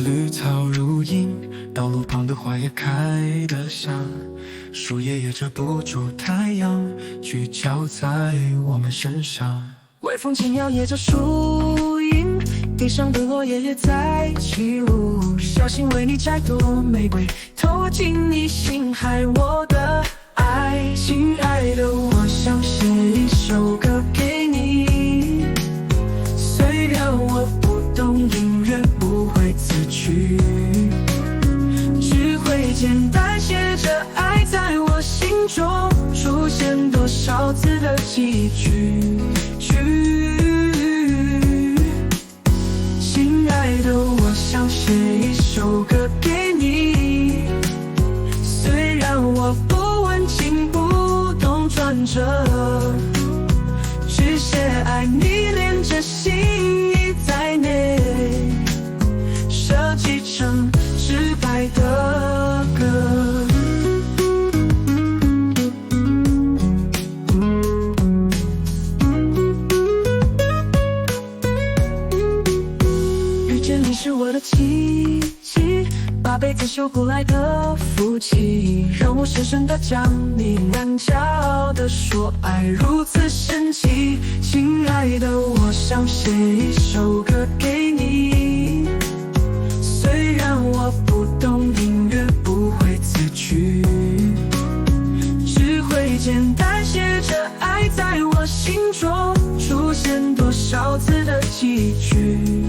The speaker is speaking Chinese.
绿草如茵，道路旁的花也开得香，树叶也遮不住太阳，聚焦在我们身上。微风轻摇曳着树荫，地上的落叶也在起舞，小心为你摘朵玫瑰，投进你心海，我的爱。亲爱的，我想写一首歌给你，虽然我不懂音乐，不会词曲，只会简单写着爱在我心中出现多少次的几句。亲爱的，我想写一首歌给你，虽然我不文情，不懂转折，只写爱你连着心意在内，设计成直白的歌。遇见你是我的奇迹，把辈子修过来的福气，让我深深地将你难教的说爱如此神奇。亲爱的，我想写一首歌给你，虽然我不懂音乐，不会词曲，只会简单写着爱在我心中出现多少次的几句。